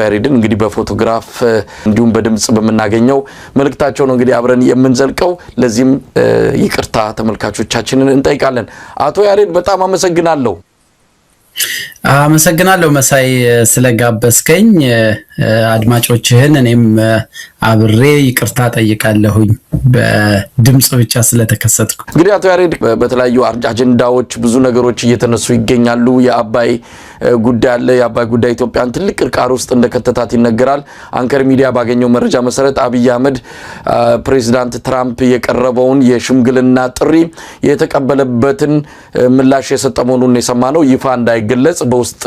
ያሬድን እንግዲህ በፎቶግራፍ እንዲሁም በድምጽ በመናገኘው መልእክታቸው ነው እንግዲህ አብረን የምንዘልቀው። ለዚህም ይቅርታ ተመልካቾቻችንን እንጠይቃለን። አቶ ያሬድ በጣም አመሰግናለሁ። አመሰግናለሁ መሳይ ስለጋበዝከኝ። አድማጮችህን እኔም አብሬ ይቅርታ ጠይቃለሁኝ በድምጽ ብቻ ስለተከሰትኩ። እንግዲህ አቶ ያሬድ በተለያዩ አጀንዳዎች ብዙ ነገሮች እየተነሱ ይገኛሉ። የአባይ ጉዳይ አለ። የአባይ ጉዳይ ኢትዮጵያን ትልቅ ቅርቃር ውስጥ እንደከተታት ይነገራል። አንከር ሚዲያ ባገኘው መረጃ መሰረት አብይ አህመድ ፕሬዝዳንት ትራምፕ የቀረበውን የሽምግልና ጥሪ የተቀበለበትን ምላሽ የሰጠ መሆኑን የሰማነው ይፋ እንዳይገለጽ በውስጥ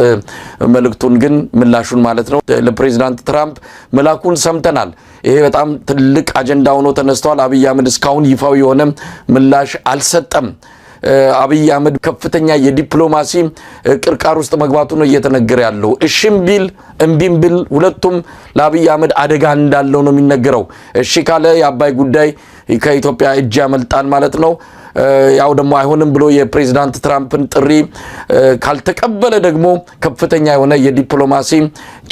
መልእክቱን ግን ምላሹን ማለት ነው ለፕሬዝዳንት ትራምፕ መላኩን ሰምተናል። ይሄ በጣም ትልቅ አጀንዳ ሆኖ ተነስቷል። አብይ አህመድ እስካሁን ይፋው የሆነ ምላሽ አልሰጠም። አብይ አህመድ ከፍተኛ የዲፕሎማሲ ቅርቃር ውስጥ መግባቱ ነው እየተነገረ ያለው። እሺም ቢል እምቢም ቢል ሁለቱም ለአብይ አህመድ አደጋ እንዳለው ነው የሚነገረው። እሺ ካለ የአባይ ጉዳይ ከኢትዮጵያ እጅ ያመልጣል ማለት ነው። ያው ደግሞ አይሆንም ብሎ የፕሬዝዳንት ትራምፕን ጥሪ ካልተቀበለ ደግሞ ከፍተኛ የሆነ የዲፕሎማሲ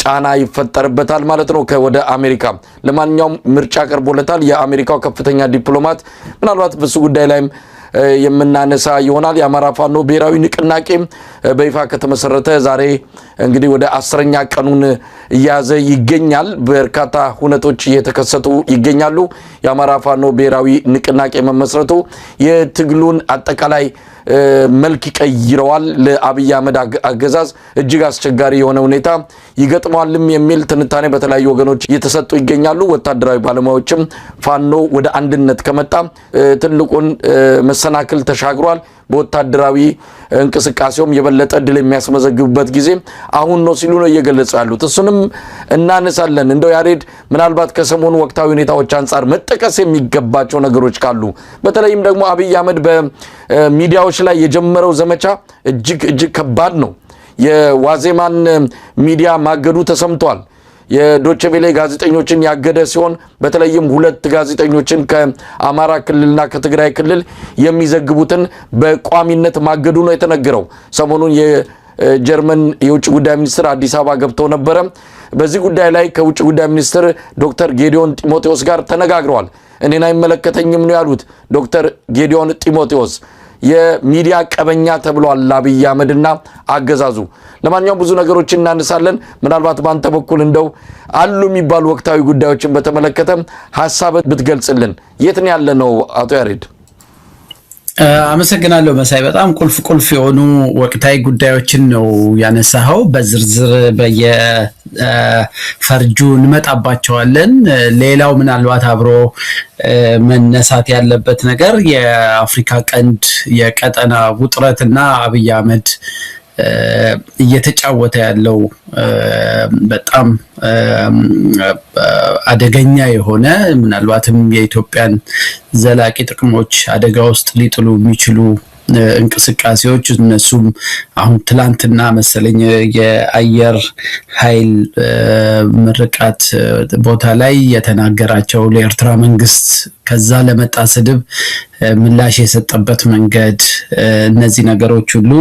ጫና ይፈጠርበታል ማለት ነው ከወደ አሜሪካ። ለማንኛውም ምርጫ ቀርቦለታል የአሜሪካው ከፍተኛ ዲፕሎማት። ምናልባት በሱ ጉዳይ ላይም የምናነሳ ይሆናል። የአማራ ፋኖ ብሔራዊ ንቅናቄ በይፋ ከተመሰረተ ዛሬ እንግዲህ ወደ 10ኛ ቀኑን እያዘ ይገኛል። በርካታ ሁነቶች እየተከሰቱ ይገኛሉ። የአማራ ፋኖ ብሔራዊ ንቅናቄ መመስረቱ የትግሉን አጠቃላይ መልክ ይቀይረዋል። ለአብይ አህመድ አገዛዝ እጅግ አስቸጋሪ የሆነ ሁኔታ ይገጥማልም የሚል ትንታኔ በተለያዩ ወገኖች እየተሰጡ ይገኛሉ። ወታደራዊ ባለሙያዎችም ፋኖ ወደ አንድነት ከመጣ ትልቁን መሰናክል ተሻግሯል፣ በወታደራዊ እንቅስቃሴውም የበለጠ ድል የሚያስመዘግብበት ጊዜ አሁን ነው ሲሉ ነው እየገለጹ ያሉት። እሱንም እናነሳለን። እንደው ያሬድ ምናልባት ከሰሞኑ ወቅታዊ ሁኔታዎች አንፃር መጠቀስ የሚገባቸው ነገሮች ካሉ በተለይም ደግሞ አብይ አህመድ በሚዲያዎች ላይ የጀመረው ዘመቻ እጅግ ከባድ ነው። የዋዜማን ሚዲያ ማገዱ ተሰምቷል። የዶቼቬሌ ጋዜጠኞችን ያገደ ሲሆን በተለይም 2 ጋዜጠኞችን ከአማራ ክልልና ከትግራይ ክልል የሚዘግቡትን በቋሚነት ማገዱ ነው የተነገረው። ሰሞኑን የጀርመን የውጭ ጉዳይ ሚኒስትር አዲስ አበባ ገብተው ነበረ። በዚህ ጉዳይ ላይ ከውጭ ጉዳይ ሚኒስትር ዶክተር ጌዲዮን ጢሞቴዎስ ጋር ተነጋግረዋል። እኔን አይመለከተኝም ነው ያሉት ዶክተር ጌዲዮን ጢሞቴዎስ። የሚዲያ ቀበኛ ተብሏል አብይ አህመድና አገዛዙ። ለማንኛውም ብዙ ነገሮች እናነሳለን። ምናልባት ባንተ በኩል እንደው አሉ የሚባሉ ወቅታዊ ጉዳዮችን በተመለከተ ሐሳብ ብትገልጽልን። የት ነው ያለ ነው አቶ ያሬድ? አመሰግናለሁ መሳይ። በጣም ቁልፍ የሆኑ ወቅታዊ ጉዳዮችን ነው ያነሳኸው። በዝርዝር በየፈርጁ እንመጣባቸዋለን። ሌላው ምናልባት አብሮ መነሳት ያለበት ነገር የአፍሪካ ቀንድ የቀጠና ውጥረትና አብይ አህመድ እየተጫወተ ያለው በጣም አደገኛ የሆነ ምናልባትም የኢትዮጵያን ዘላቂ ጥቅሞች አደጋ ውስጥ ሊጥሉ የሚችሉ እንቅስቃሴዎች እነሱም አሁን ትላንትና መሰለኝ የአየር ኃይል ምርቃት ቦታ ላይ የተናገራቸው ለኤርትራ መንግስት ከዛ ለመጣ ስድብ ምላሽ የሰጠበት መንገድ እነዚህ ነገሮች ሁሉ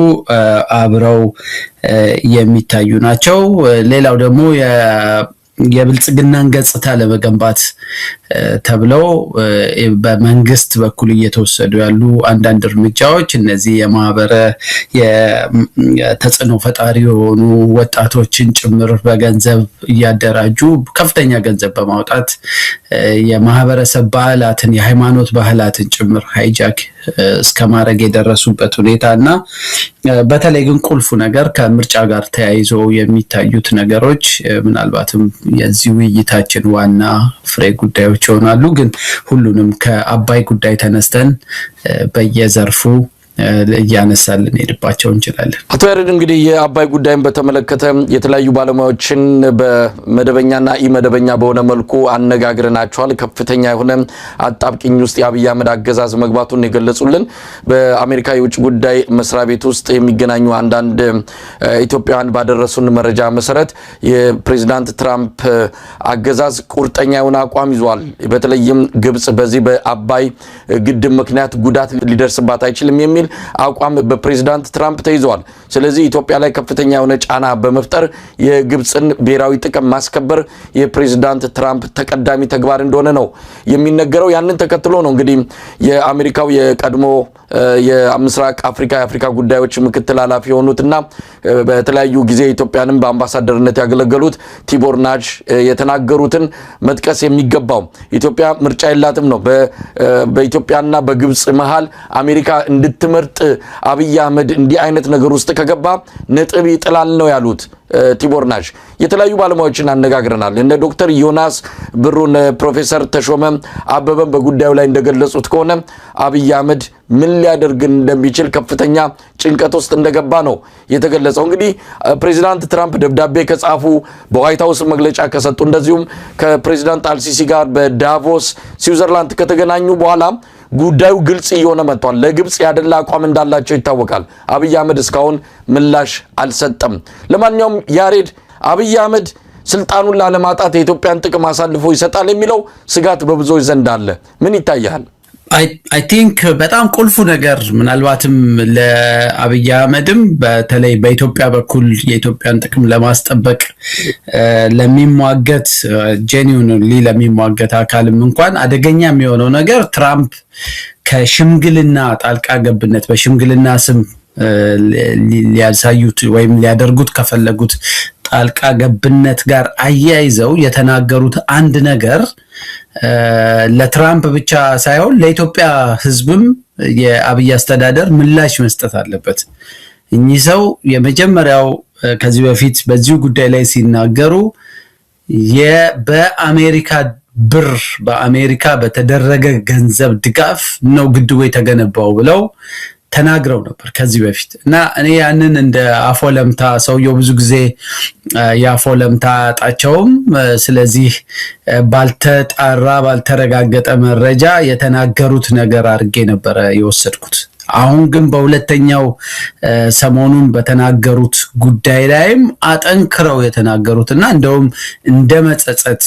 አብረው የሚታዩ ናቸው። ሌላው ደግሞ የብልጽግናን ገጽታ ለመገንባት ተብለው በመንግስት በኩል እየተወሰዱ ያሉ አንዳንድ እርምጃዎች እነዚህ የማህበረ የተጽዕኖ ፈጣሪ የሆኑ ወጣቶችን ጭምር በገንዘብ እያደራጁ ከፍተኛ ገንዘብ በማውጣት የማህበረሰብ ባህላትን የሃይማኖት ባህላትን ጭምር ሃይጃክ እስከ ማድረግ የደረሱበት ሁኔታና በተለይ ግን ቁልፉ ነገር ከምርጫ ጋር ተያይዞ የሚታዩት ነገሮች ምናልባትም የዚህ ውይይታችን ዋና ፍሬ ጉዳዮች ይሆናሉ። ግን ሁሉንም ከአባይ ጉዳይ ተነስተን በየዘርፉ እያነሳልን ሄድባቸው እንችላለን። አቶ ያሬድ እንግዲህ የአባይ ጉዳይን በተመለከተ የተለያዩ ባለሙያዎችን በመደበኛና ኢመደበኛ በሆነ መልኩ አነጋግረናቸዋል። ከፍተኛ የሆነ አጣብቂኝ ውስጥ የአብይ አህመድ አገዛዝ መግባቱን የገለጹልን በአሜሪካ የውጭ ጉዳይ መስሪያ ቤት ውስጥ የሚገናኙ አንዳንድ ኢትዮጵያውያን ባደረሱን መረጃ መሰረት የፕሬዝዳንት ትራምፕ አገዛዝ ቁርጠኛ የሆነ አቋም ይዟል። በተለይም ግብጽ በዚህ በአባይ ግድብ ምክንያት ጉዳት ሊደርስባት አይችልም የሚል አቋም በፕሬዝዳንት ትራምፕ ተይዟል። ስለዚህ ኢትዮጵያ ላይ ከፍተኛ የሆነ ጫና በመፍጠር የግብፅን ብሔራዊ ጥቅም ማስከበር የፕሬዝዳንት ትራምፕ ተቀዳሚ ተግባር እንደሆነ ነው የሚነገረው። ያንን ተከትሎ ነው እንግዲህ የአሜሪካው የቀድሞ የምስራቅ አፍሪካ የአፍሪካ ጉዳዮች ምክትል ኃላፊ የሆኑትና በተለያዩ ጊዜ ኢትዮጵያንም በአምባሳደርነት ያገለገሉት ቲቦር ናጅ የተናገሩትን መጥቀስ የሚገባው። ኢትዮጵያ ምርጫ የላትም ነው። በኢትዮጵያና በግብፅ መሃል አሜሪካ እንድትመርጥ አብይ አህመድ እንዲህ አይነት ነገር ውስጥ ከገባ ነጥብ ይጥላል ነው ያሉት ቲቦር ናጅ። የተለያዩ ባለሙያዎችን አነጋግረናል። እነ ዶክተር ዮናስ ብሩን ፕሮፌሰር ተሾመ አበበን በጉዳዩ ላይ እንደገለጹት ከሆነ አብይ አህመድ ምን ሊያደርግ እንደሚችል ከፍተኛ ጭንቀት ውስጥ እንደገባ ነው የተገለጸው። እንግዲህ ፕሬዚዳንት ትራምፕ ደብዳቤ ከጻፉ፣ በዋይት ሃውስ መግለጫ ከሰጡ፣ እንደዚሁም ከፕሬዚዳንት አልሲሲ ጋር በዳቮስ ስዊዘርላንድ ከተገናኙ በኋላ ጉዳዩ ግልጽ እየሆነ መጥቷል። ለግብፅ ያደላ አቋም እንዳላቸው ይታወቃል። አብይ አህመድ እስካሁን ምላሽ አልሰጠም። ለማንኛውም ያሬድ፣ አብይ አህመድ ስልጣኑን ላለማጣት የኢትዮጵያን ጥቅም አሳልፎ ይሰጣል የሚለው ስጋት በብዙዎች ዘንድ አለ። ምን ይታያል? አይ ቲንክ በጣም ቁልፉ ነገር ምናልባትም ለአብይ አህመድም በተለይ በኢትዮጵያ በኩል የኢትዮጵያን ጥቅም ለማስጠበቅ ለሚሟገት ጄኒዩንሊ ለሚሟገት አካልም እንኳን አደገኛ የሚሆነው ነገር ትራምፕ ከሽምግልና ጣልቃ ገብነት በሽምግልና ስም ሊያሳዩት ወይም ሊያደርጉት ከፈለጉት ጣልቃ ገብነት ጋር አያይዘው የተናገሩት አንድ ነገር ለትራምፕ ብቻ ሳይሆን ለኢትዮጵያ ሕዝብም የአብይ አስተዳደር ምላሽ መስጠት አለበት። እኚህ ሰው የመጀመሪያው ከዚህ በፊት በዚሁ ጉዳይ ላይ ሲናገሩ በአሜሪካ ብር በአሜሪካ በተደረገ ገንዘብ ድጋፍ ነው ግድቡ የተገነባው ብለው ተናግረው ነበር ከዚህ በፊት እና እኔ ያንን እንደ አፎለምታ ሰውየው ብዙ ጊዜ ያፎለምታ አጣቸውም። ስለዚህ ባልተጣራ ባልተረጋገጠ መረጃ የተናገሩት ነገር አድርጌ ነበረ የወሰድኩት። አሁን ግን በሁለተኛው ሰሞኑን በተናገሩት ጉዳይ ላይም አጠንክረው የተናገሩትና እንደውም እንደ መጸጸት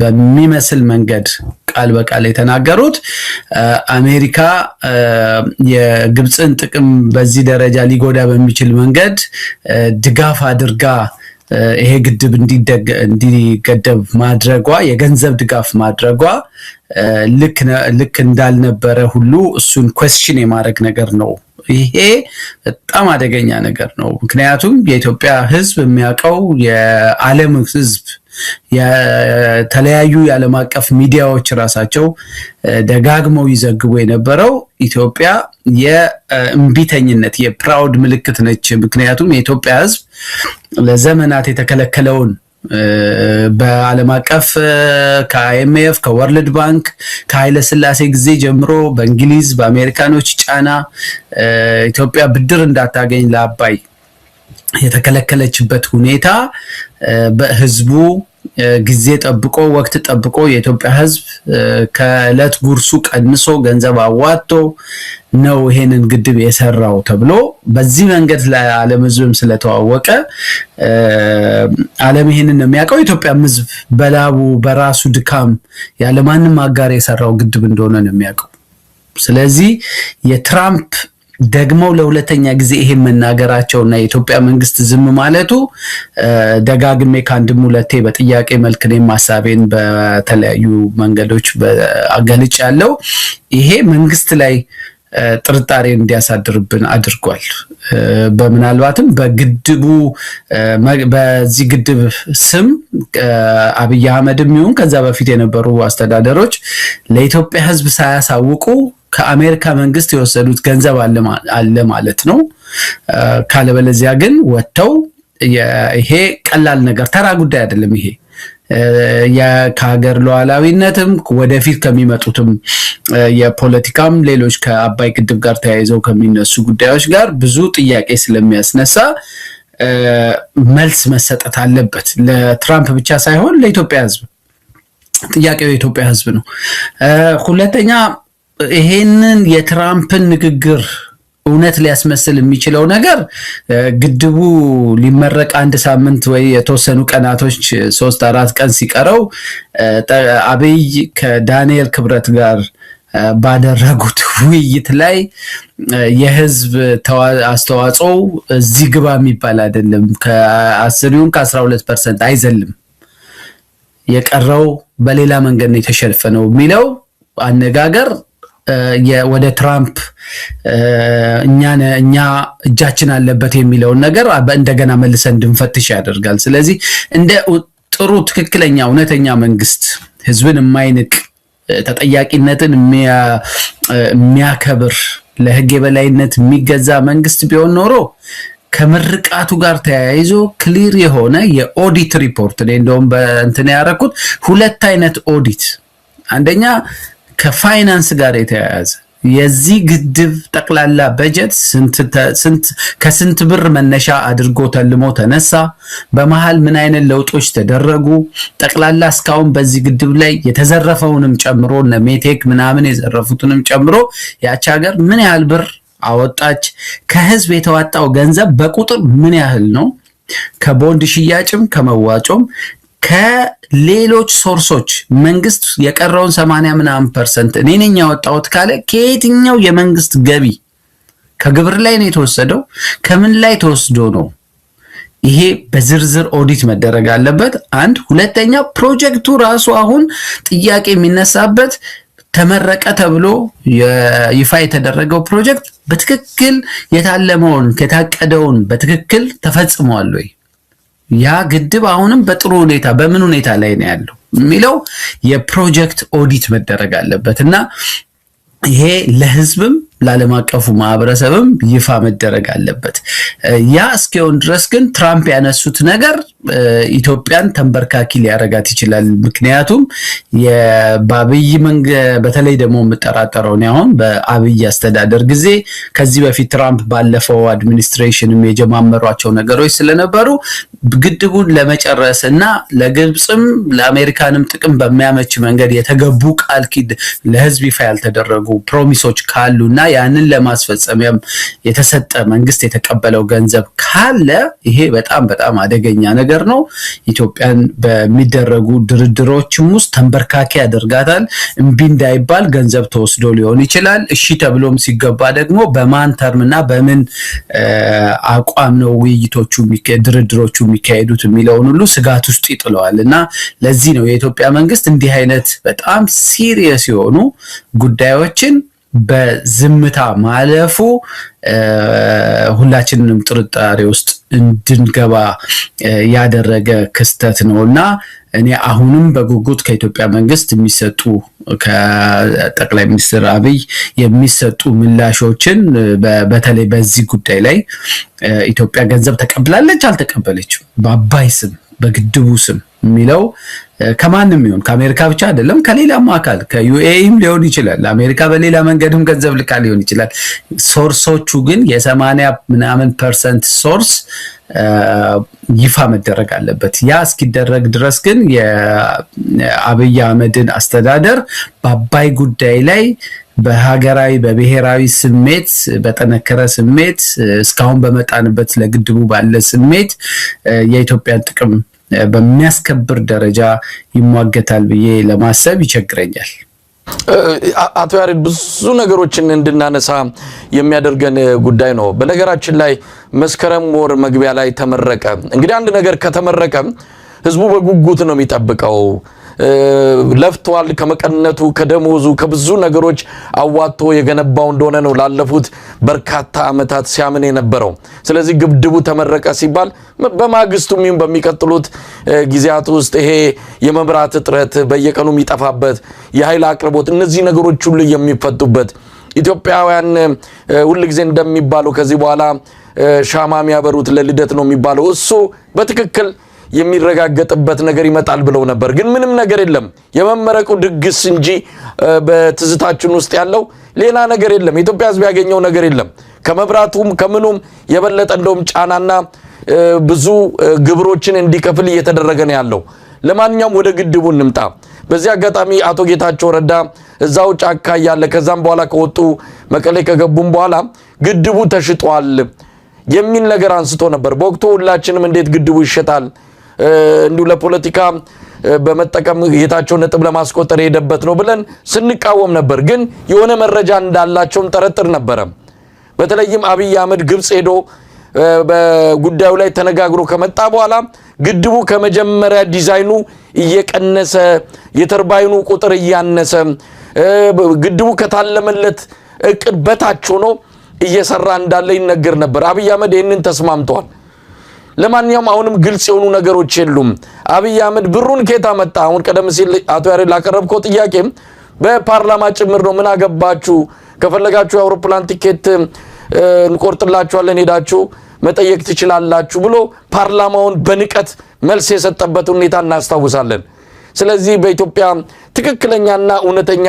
በሚመስል መንገድ ቃል በቃል የተናገሩት አሜሪካ የግብፅን ጥቅም በዚህ ደረጃ ሊጎዳ በሚችል መንገድ ድጋፍ አድርጋ ይሄ ግድብ እንዲገደብ ማድረጓ የገንዘብ ድጋፍ ማድረጓ ልክ እንዳልነበረ ሁሉ እሱን ኩዌስችን የማድረግ ነገር ነው። ይሄ በጣም አደገኛ ነገር ነው። ምክንያቱም የኢትዮጵያ ሕዝብ የሚያውቀው የዓለም ሕዝብ የተለያዩ የዓለም አቀፍ ሚዲያዎች ራሳቸው ደጋግመው ይዘግቡ የነበረው ኢትዮጵያ የእምቢተኝነት የፕራውድ ምልክት ነች። ምክንያቱም የኢትዮጵያ ሕዝብ ለዘመናት የተከለከለውን በዓለም አቀፍ ከአይኤምኤፍ ከወርልድ ባንክ ከኃይለ ሥላሴ ጊዜ ጀምሮ በእንግሊዝ በአሜሪካኖች ጫና ኢትዮጵያ ብድር እንዳታገኝ ለአባይ የተከለከለችበት ሁኔታ በህዝቡ ጊዜ ጠብቆ ወቅት ጠብቆ የኢትዮጵያ ህዝብ ከዕለት ጉርሱ ቀንሶ ገንዘብ አዋጥቶ ነው ይሄንን ግድብ የሰራው ተብሎ በዚህ መንገድ ለዓለም ህዝብም ስለተዋወቀ ዓለም ይሄንን ነው የሚያውቀው። ኢትዮጵያ ህዝብ በላቡ በራሱ ድካም ያለማንም አጋር የሰራው ግድብ እንደሆነ ነው የሚያውቀው። ስለዚህ የትራምፕ ደግሞ ለሁለተኛ ጊዜ ይሄን መናገራቸውና የኢትዮጵያ መንግስት ዝም ማለቱ ደጋግሜ ከአንድም ሁለቴ በጥያቄ መልክ ነው ሐሳቤን በተለያዩ መንገዶች አገልጭ ያለው ይሄ መንግስት ላይ ጥርጣሬ እንዲያሳድርብን አድርጓል። በምናልባትም በግድቡ በዚህ ግድብ ስም አብይ አህመድም ይሁን ከዛ በፊት የነበሩ አስተዳደሮች ለኢትዮጵያ ህዝብ ሳያሳውቁ ከአሜሪካ መንግስት የወሰዱት ገንዘብ አለ ማለት ነው። ካለበለዚያ ግን ወጥተው ይሄ ቀላል ነገር ተራ ጉዳይ አይደለም። ይሄ ከሀገር ሉዓላዊነትም ወደፊት ከሚመጡትም የፖለቲካም ሌሎች ከአባይ ግድብ ጋር ተያይዘው ከሚነሱ ጉዳዮች ጋር ብዙ ጥያቄ ስለሚያስነሳ መልስ መሰጠት አለበት። ለትራምፕ ብቻ ሳይሆን ለኢትዮጵያ ህዝብ። ጥያቄው የኢትዮጵያ ህዝብ ነው። ሁለተኛ ይሄንን የትራምፕን ንግግር እውነት ሊያስመስል የሚችለው ነገር ግድቡ ሊመረቅ አንድ ሳምንት ወይ የተወሰኑ ቀናቶች 3-4 ቀን ሲቀረው አብይ ከዳንኤል ክብረት ጋር ባደረጉት ውይይት ላይ የህዝብ አስተዋጽኦ እዚህ ግባ የሚባል አይደለም፣ ከ10 ከ12% አይዘልም፣ የቀረው በሌላ መንገድ ነው የተሸፈነው የሚለው አነጋገር ወደ ትራምፕ እኛ እጃችን አለበት የሚለውን ነገር እንደገና መልሰን እንድንፈትሽ ያደርጋል። ስለዚህ እንደ ጥሩ ትክክለኛ እውነተኛ መንግስት ህዝብን የማይንቅ ተጠያቂነትን የሚያከብር ለህግ የበላይነት የሚገዛ መንግስት ቢሆን ኖሮ ከምርቃቱ ጋር ተያይዞ ክሊር የሆነ የኦዲት ሪፖርት ነው። እንደውም በእንትን ያደረኩት 2 አይነት ኦዲት፣ አንደኛ ከፋይናንስ ጋር የተያያዘ የዚህ ግድብ ጠቅላላ በጀት ከስንት ብር መነሻ አድርጎ ተልሞ ተነሳ፣ በመሃል ምን አይነት ለውጦች ተደረጉ፣ ጠቅላላ እስካሁን በዚህ ግድብ ላይ የተዘረፈውንም ጨምሮ እነ ሜቴክ ምናምን የዘረፉትንም ጨምሮ ያቺ ሀገር ምን ያህል ብር አወጣች፣ ከህዝብ የተዋጣው ገንዘብ በቁጥር ምን ያህል ነው፣ ከቦንድ ሽያጭም ከመዋጮም ከሌሎች ሶርሶች መንግስት የቀረውን 80% እኔ ነኝ ያወጣሁት ካለ ከየትኛው የመንግስት ገቢ ከግብር ላይ ነው የተወሰደው፣ ከምን ላይ ተወስዶ ነው? ይሄ በዝርዝር ኦዲት መደረግ አለበት። አንድ ሁለተኛ ፕሮጀክቱ ራሱ አሁን ጥያቄ የሚነሳበት ተመረቀ ተብሎ ይፋ የተደረገው ፕሮጀክት በትክክል የታለመውን ከታቀደውን በትክክል ተፈጽሟል ወይ? ያ ግድብ አሁንም በጥሩ ሁኔታ በምን ሁኔታ ላይ ነው ያለው የሚለው የፕሮጀክት ኦዲት መደረግ አለበት እና ይሄ ለህዝብም ለዓለም አቀፉ ማህበረሰብም ይፋ መደረግ አለበት። ያ እስኪሆን ድረስ ግን ትራምፕ ያነሱት ነገር ኢትዮጵያን ተንበርካኪ ሊያረጋት ይችላል። ምክንያቱም በአብይ በተለይ ደግሞ የምጠራጠረው ነው አሁን በአብይ አስተዳደር ጊዜ ከዚህ በፊት ትራምፕ ባለፈው አድሚኒስትሬሽንም የጀማመሯቸው ነገሮች ስለነበሩ ግድቡን ለመጨረስ እና ለግብፅም ለአሜሪካንም ጥቅም በሚያመች መንገድ የተገቡ ቃል ኪዳን ለህዝብ ይፋ ያልተደረጉ ፕሮሚሶች ካሉና ያንን ለማስፈጸሚያም የተሰጠ መንግስት የተቀበለው ገንዘብ ካለ ይሄ በጣም በጣም አደገኛ ነገር ነው። ኢትዮጵያን በሚደረጉ ድርድሮችም ውስጥ ተንበርካኪ ያደርጋታል። እምቢ እንዳይባል ገንዘብ ተወስዶ ሊሆን ይችላል። እሺ ተብሎም ሲገባ ደግሞ በማን ተርምና በምን አቋም ነው ውይይቶቹ ድርድሮቹ የሚካሄዱት የሚለውን ሁሉ ስጋት ውስጥ ይጥለዋል እና ለዚህ ነው የኢትዮጵያ መንግስት እንዲህ አይነት በጣም ሲሪየስ የሆኑ ጉዳዮችን በዝምታ ማለፉ ሁላችንንም ጥርጣሬ ውስጥ እንድንገባ ያደረገ ክስተት ነውና እኔ አሁንም በጉጉት ከኢትዮጵያ መንግስት የሚሰጡ ከጠቅላይ ሚኒስትር አብይ የሚሰጡ ምላሾችን በተለይ በዚህ ጉዳይ ላይ ኢትዮጵያ ገንዘብ ተቀብላለች አልተቀበለችም፣ በአባይ ስም በግድቡ ስም የሚለው ከማንም ይሁን ከአሜሪካ ብቻ አይደለም፣ ከሌላም አካል ከዩኤኢም ሊሆን ይችላል። አሜሪካ በሌላ መንገድም ገንዘብ ልካ ሊሆን ይችላል። ሶርሶቹ ግን የ80% ሶርስ ይፋ መደረግ አለበት። ያ እስኪደረግ ድረስ ግን የአብይ አህመድን አስተዳደር በአባይ ጉዳይ ላይ በሀገራዊ በብሔራዊ ስሜት በጠነከረ ስሜት እስካሁን በመጣንበት ለግድቡ ባለ ስሜት የኢትዮጵያን ጥቅም በሚያስከብር ደረጃ ይሟገታል ብዬ ለማሰብ ይቸግረኛል። አቶ ያሬድ ብዙ ነገሮችን እንድናነሳ የሚያደርገን ጉዳይ ነው። በነገራችን ላይ መስከረም ወር መግቢያ ላይ ተመረቀ። እንግዲህ አንድ ነገር ከተመረቀ ህዝቡ በጉጉት ነው የሚጠብቀው። ለፍቷል፣ ከመቀነቱ ከደሞዙ ከብዙ ነገሮች አዋጥቶ የገነባው እንደሆነ ነው ላለፉት በርካታ አመታት ሲያምን የነበረው። ስለዚህ ግድቡ ተመረቀ ሲባል በማግስቱም ይሁን በሚቀጥሉት ጊዜያት ውስጥ ይሄ የመብራት እጥረት በየቀኑ የሚጠፋበት የኃይል አቅርቦት እነዚህ ነገሮች ሁሉ የሚፈቱበት ኢትዮጵያውያን ሁሉ ጊዜ እንደሚባለው ከዚህ በኋላ ሻማ የሚያበሩት ለልደት ነው የሚባለው እሱ በትክክል የሚረጋገጥበት ነገር ይመጣል ብለው ነበር። ግን ምንም ነገር የለም። የመመረቁ ድግስ እንጂ በትዝታችን ውስጥ ያለው ሌላ ነገር የለም። ኢትዮጵያ ህዝብ ያገኘው ነገር የለም። ከመብራቱም ከምኑም የበለጠ እንደውም ጫናና ብዙ ግብሮችን እንዲከፍል እየተደረገ ነው ያለው። ለማንኛውም ወደ ግድቡ እንምጣ። በዚህ አጋጣሚ አቶ ጌታቸው ረዳ እዛው ጫካ ያለ ከዛም በኋላ ከወጡ መቀሌ ከገቡም በኋላ ግድቡ ተሽጧል የሚል ነገር አንስቶ ነበር። በወቅቱ ሁላችንም እንዴት ግድቡ ይሸጣል እንዲሁ ለፖለቲካ በመጠቀም ጌታቸው ነጥብ ለማስቆጠር የሄደበት ነው ብለን ስንቃወም ነበር። ግን የሆነ መረጃ እንዳላቸውም ጠረጥር ነበረ። በተለይም አብይ አህመድ ግብጽ ሄዶ በጉዳዩ ላይ ተነጋግሮ ከመጣ በኋላ ግድቡ ከመጀመሪያ ዲዛይኑ እየቀነሰ የተርባይኑ ቁጥር እያነሰ ግድቡ ከታለመለት እቅድ በታች ሆኖ እየሰራ እንዳለ ይነገር ነበር። አብይ አህመድ ይህንን ተስማምቷል። ለማንኛውም አሁንም ግልጽ የሆኑ ነገሮች የሉም። አብይ አህመድ ብሩን ከየት አመጣ? አሁን ቀደም ሲል አቶ ያሬድ ላቀረብከው ጥያቄ በፓርላማ ጭምር ነው። ምን አገባችሁ? ከፈለጋችሁ የአውሮፕላን ቲኬት እንቆርጥላችኋለን ሄዳችሁ መጠየቅ ትችላላችሁ ብሎ ፓርላማውን በንቀት መልስ የሰጠበት ሁኔታ እናስታውሳለን። ስለዚህ በኢትዮጵያ ትክክለኛና እውነተኛ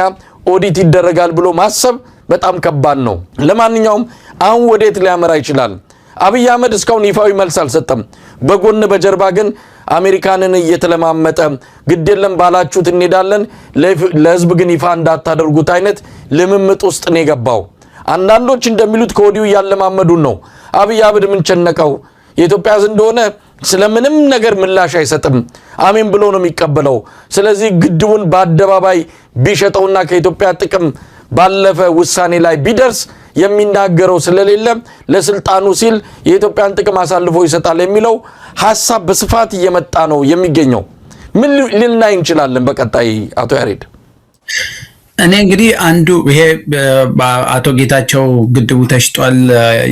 ኦዲት ይደረጋል ብሎ ማሰብ በጣም ከባድ ነው። ለማንኛውም አሁን ወዴት ሊያመራ ይችላል? አብይ አህመድ እስካሁን ይፋዊ መልስ አልሰጠም። በጎን በጀርባ ግን አሜሪካንን እየተለማመጠ ግድ የለም ባላችሁት እንሄዳለን ለህዝብ ግን ይፋ እንዳታደርጉት አይነት ልምምጥ ውስጥ ነው የገባው። አንዳንዶች እንደሚሉት ከወዲሁ ያለማመዱን ነው። አብይ አህመድ ምን ቸነቀው? የኢትዮጵያ ህዝብ እንደሆነ ስለምንም ነገር ምላሽ አይሰጥም፣ አሜን ብሎ ነው የሚቀበለው። ስለዚህ ግድቡን በአደባባይ ቢሸጠውና ከኢትዮጵያ ጥቅም ባለፈ ውሳኔ ላይ ቢደርስ የሚናገረው ስለሌለ ለስልጣኑ ሲል የኢትዮጵያን ጥቅም አሳልፎ ይሰጣል የሚለው ሐሳብ በስፋት እየመጣ ነው የሚገኘው። ምን ልናይ እንችላለን በቀጣይ አቶ ያሬድ? እኔ እንግዲህ አንዱ ይሄ አቶ ጌታቸው ግድቡ ተሽጧል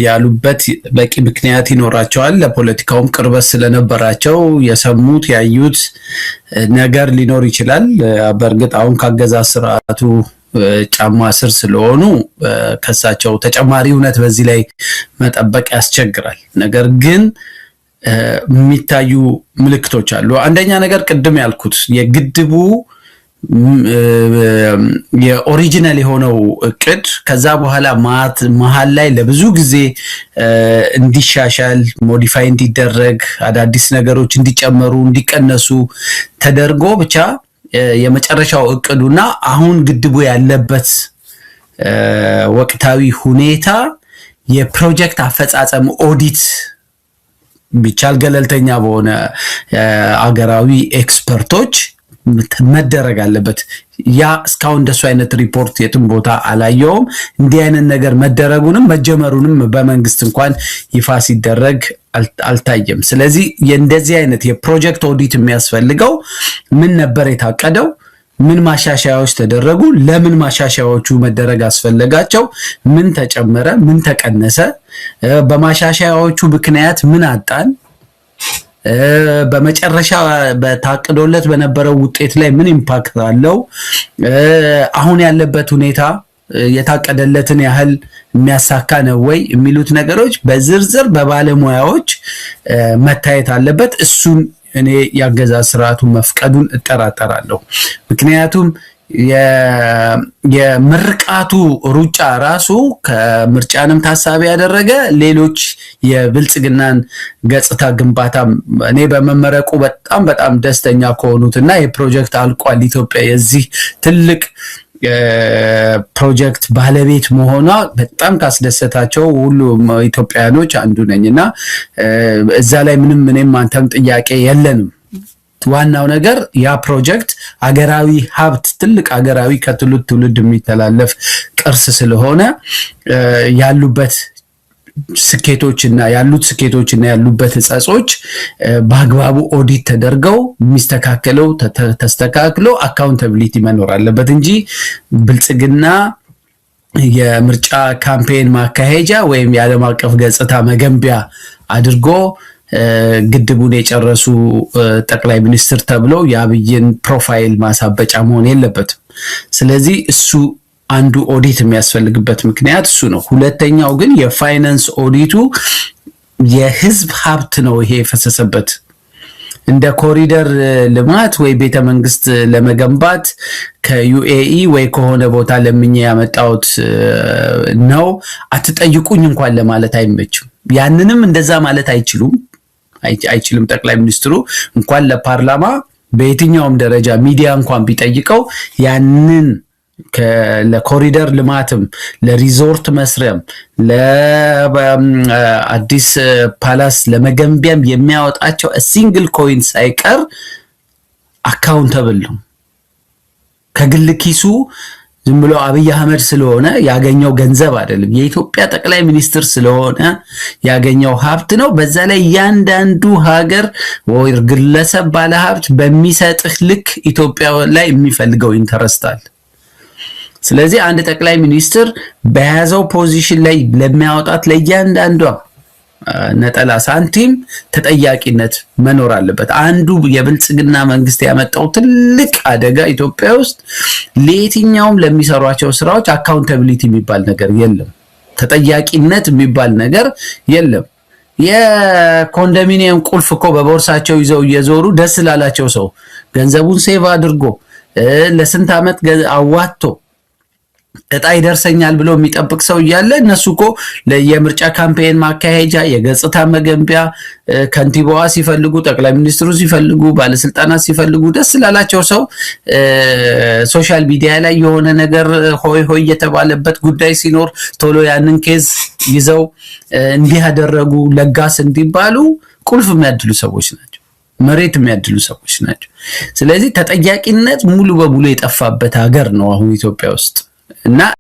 ያሉበት በቂ ምክንያት ይኖራቸዋል። ለፖለቲካውም ቅርበት ስለነበራቸው የሰሙት ያዩት ነገር ሊኖር ይችላል። በእርግጥ አሁን ካገዛዝ ስርዓቱ ጫማ ስር ስለሆኑ ከሳቸው ተጨማሪ እውነት በዚህ ላይ መጠበቅ ያስቸግራል። ነገር ግን የሚታዩ ምልክቶች አሉ። አንደኛ ነገር ቅድም ያልኩት የግድቡ የኦሪጂናል የሆነው እቅድ ከዛ በኋላ መሀል ላይ ለብዙ ጊዜ እንዲሻሻል ሞዲፋይ እንዲደረግ አዳዲስ ነገሮች እንዲጨመሩ እንዲቀነሱ ተደርጎ ብቻ የመጨረሻው እቅዱና አሁን ግድቡ ያለበት ወቅታዊ ሁኔታ የፕሮጀክት አፈጻጸም ኦዲት ቢቻል ገለልተኛ በሆነ አገራዊ ኤክስፐርቶች መደረግ አለበት። ያ እስካሁን እንደሱ አይነት ሪፖርት የትም ቦታ አላየውም። እንዲህ አይነት ነገር መደረጉንም መጀመሩንም በመንግስት እንኳን ይፋ ሲደረግ አልታየም። ስለዚህ የእንደዚህ አይነት የፕሮጀክት ኦዲት የሚያስፈልገው ምን ነበር የታቀደው? ምን ማሻሻያዎች ተደረጉ? ለምን ማሻሻያዎቹ መደረግ አስፈለጋቸው? ምን ተጨመረ? ምን ተቀነሰ? በማሻሻያዎቹ ምክንያት ምን አጣን? በመጨረሻ በታቅዶለት በነበረው ውጤት ላይ ምን ኢምፓክት አለው? አሁን ያለበት ሁኔታ የታቀደለትን ያህል የሚያሳካ ነው ወይ የሚሉት ነገሮች በዝርዝር በባለሙያዎች መታየት አለበት። እሱን እኔ ያገዛዝ ስርዓቱ መፍቀዱን እጠራጠራለሁ። ምክንያቱም የምርቃቱ ሩጫ ራሱ ከምርጫንም ታሳቢ ያደረገ ሌሎች የብልጽግናን ገጽታ ግንባታ እኔ በመመረቁ በጣም ደስተኛ ከሆኑትና የፕሮጀክት አልቋል ኢትዮጵያ የዚህ ትልቅ ፕሮጀክት ባለቤት መሆኗ በጣም ካስደሰታቸው ሁሉ ኢትዮጵያኖች አንዱ ነኝና እዛ ላይ ምንም አንተም ጥያቄ የለንም። ዋናው ነገር ያ ፕሮጀክት አገራዊ ሀብት ትልቅ አገራዊ ከትውልድ የሚተላለፍ ቅርስ ስለሆነ ያሉበት ስኬቶችና ያሉበት ህጸጾች በአግባቡ ኦዲት ተደርገው የሚስተካከለው ተስተካክሎ አካውንታቢሊቲ መኖር አለበት እንጂ ብልጽግና የምርጫ ካምፔን ማካሄጃ ወይም የዓለም አቀፍ ገጽታ መገንቢያ አድርጎ ግድቡን የጨረሱ ጠቅላይ ሚኒስትር ተብለው የአብይን ፕሮፋይል ማሳበጫ መሆን የለበትም። ስለዚህ እሱ አንዱ ኦዲት የሚያስፈልግበት ምክንያት እሱ ነው። ሁለተኛው ግን የፋይናንስ ኦዲቱ የህዝብ ሀብት ነው ይሄ የፈሰሰበት። እንደ ኮሪደር ልማት ወይ ቤተ መንግስት ለመገንባት ከዩኤኢ ወይ ከሆነ ቦታ ለምኜ ያመጣሁት ነው አትጠይቁኝ እንኳን ለማለት አይመችም። ያንንም እንደዛ ማለት አይችልም ጠቅላይ ሚኒስትሩ እንኳን ለፓርላማ በየትኛውም ደረጃ ሚዲያ እንኳን ቢጠይቀው ያንን ለኮሪደር ልማትም ለሪዞርት መስሪያም ለአዲስ ፓላስ ለመገንቢያም የሚያወጣቸው ሲንግል ኮይን ሳይቀር አካውንተብል ነው። ከግል ኪሱ ዝም ብሎ አብይ አህመድ ስለሆነ ያገኘው ገንዘብ አይደለም። የኢትዮጵያ ጠቅላይ ሚኒስትር ስለሆነ ያገኘው ሀብት ነው። በዛ ላይ እያንዳንዱ ሀገር ወይ ግለሰብ ባለ ሀብት በሚሰጥህ ልክ ኢትዮጵያ ላይ የሚፈልገው ኢንተረስት አለ። ስለዚህ አንድ ጠቅላይ ሚኒስትር በያዘው ፖዚሽን ላይ ለሚያወጣት ለእያንዳንዷ ነጠላ ሳንቲም ተጠያቂነት መኖር አለበት። አንዱ የብልጽግና መንግስት ያመጣው ትልቅ አደጋ ኢትዮጵያ ውስጥ ለየትኛውም ለሚሰሯቸው ስራዎች አካውንታቢሊቲ የሚባል ነገር የለም። ተጠያቂነት የሚባል ነገር የለም። የኮንዶሚኒየም ቁልፍ እኮ በቦርሳቸው ይዘው እየዞሩ ደስ ላላቸው ሰው ገንዘቡን ሴቭ አድርጎ ለስንት ዓመት አዋጥቶ እጣ ይደርሰኛል ብሎ የሚጠብቅ ሰው እያለ እነሱ እኮ የምርጫ ካምፔን ማካሄጃ፣ የገጽታ መገንቢያ ከንቲባዋ ሲፈልጉ፣ ጠቅላይ ሚኒስትሩ ሲፈልጉ፣ ባለስልጣናት ሲፈልጉ ደስ ላላቸው ሰው ሶሻል ሚዲያ ላይ የሆነ ነገር ሆይ ሆይ የተባለበት ጉዳይ ሲኖር ቶሎ ያንን ኬዝ ይዘው እንዲህ ያደረጉ ለጋስ እንዲባሉ ቁልፍ የሚያድሉ ሰዎች ናቸው። መሬት የሚያድሉ ሰዎች ናቸው። ስለዚህ ተጠያቂነት ሙሉ በሙሉ የጠፋበት ሀገር ነው አሁን ኢትዮጵያ ውስጥ እና